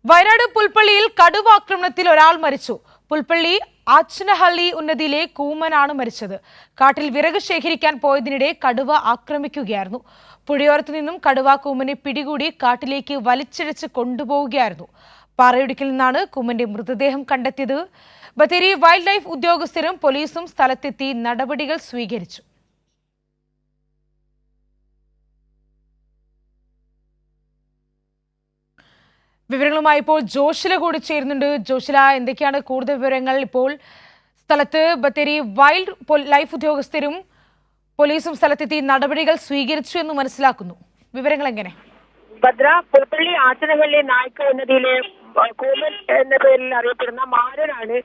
വയനാട് പുൽപ്പള്ളിയിൽ കടുവ ആക്രമണത്തിൽ ഒരാൾ മരിച്ചു. പുൽപ്പള്ളി ആച്ചനഹള്ളി ഉന്നതിയിലെ കൂമനാണ് മരിച്ചത്. കാട്ടിൽ വിറക് ശേഖരിക്കാൻ പോയതിനിടെ കടുവ ആക്രമിക്കുകയായിരുന്നു. പുഴയോരത്തു നിന്നും കടുവ കൂമനെ പിടികൂടി കാട്ടിലേക്ക് വലിച്ചിഴച്ച് കൊണ്ടുപോവുകയായിരുന്നു. പാറയിടുക്കിൽ നിന്നാണ് കൂമന്റെ മൃതദേഹം കണ്ടെത്തിയത്. ബത്തേരി വൈൽഡ് ലൈഫ് ഉദ്യോഗസ്ഥരും പോലീസും സ്ഥലത്തെത്തി നടപടികൾ സ്വീകരിച്ചു. വിവരങ്ങളുമായി ഇപ്പോൾ ജോഷില കൂടി ചേരുന്നുണ്ട്. ജോഷില, എന്തൊക്കെയാണ് കൂടുതൽ വിവരങ്ങൾ? ഇപ്പോൾ സ്ഥലത്ത് ബത്തേരി വൈൽഡ് ലൈഫ് ഉദ്യോഗസ്ഥരും പോലീസും സ്ഥലത്തെത്തി നടപടികൾ സ്വീകരിച്ചു എന്ന് മനസ്സിലാക്കുന്നു. വിവരങ്ങൾ എങ്ങനെ? ഭദ്ര, പുൽപ്പള്ളി ആച്ചനഹള്ളി നായ്ക്ക ഉന്നതിയിലെ കൂമൻ എന്ന പേരിൽ അറിയപ്പെടുന്ന മാരനാണ്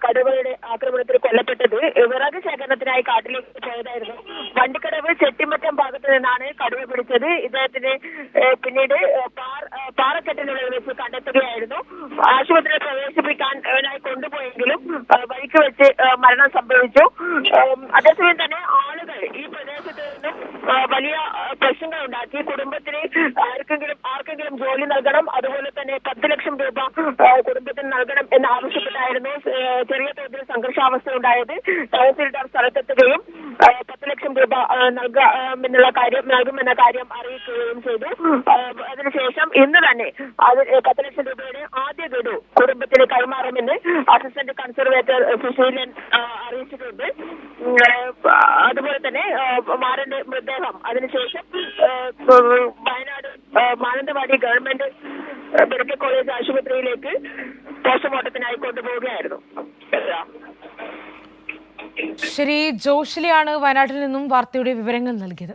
കടുവയുടെ ആക്രമണത്തിൽ കൊല്ലപ്പെട്ടത്. വിറക് ശേഖരണത്തിനായി കാട്ടിലേക്ക് പോയതായിരുന്നു. വണ്ടിക്കടവ് ചെട്ടിമറ്റം ഭാഗത്ത് നിന്നാണ് കടുവ പിടിച്ചത്. ഇദ്ദേഹത്തിന് പിന്നീട് പാറക്കെട്ടിനുള്ളിൽ വെച്ച് കണ്ടെത്തുകയായിരുന്നു. ആശുപത്രിയിൽ പ്രവേശിപ്പിക്കാൻ കൊണ്ടുപോയെങ്കിലും വഴിക്ക് വെച്ച് മരണം സംഭവിച്ചു. അതേസമയം തന്നെ ആളുകൾ ഈ പ്രദേശത്ത് നിന്നും വലിയ പ്രശ്നങ്ങൾ ഉണ്ടാക്കി. കുടുംബത്തിന് ആർക്കെങ്കിലും ജോലി നൽകണം, അതുപോലെ തന്നെ 10 ലക്ഷം രൂപ കുടുംബത്തിന് നൽകണം എന്ന് ആവശ്യപ്പെട്ടായിരുന്നു ചെറിയ തോതിൽ സംഘർഷാവസ്ഥ ഉണ്ടായത്. തഹസിൽദാർ സ്ഥലത്തെത്തുകയും 10 ലക്ഷം രൂപ നൽകുമെന്ന കാര്യം അറിയിക്കുകയും ചെയ്തു. അതിനുശേഷം ഇന്ന് തന്നെ 10 ലക്ഷം രൂപയുടെ ആദ്യ ഗഡു കുടുംബത്തിന് കൈമാറുമെന്ന് അസിസ്റ്റന്റ് കൺസർവേറ്റർ സുശീലൻ അറിയിച്ചിട്ടുണ്ട്. അതുപോലെ തന്നെ മാരന്റെ മൃതദേഹം അതിനുശേഷം Wayanad Mananthavady government medical college ആശുപത്രിയിലേക്ക് പോസ്റ്റ്മോർട്ടത്തിനായി കൊണ്ടുപോവുകയായിരുന്നു. ശരി, ജോഷിലയാണ് വയനാട്ടിൽ നിന്നും വാർത്തയുടെ വിവരങ്ങൾ നൽകിയത്.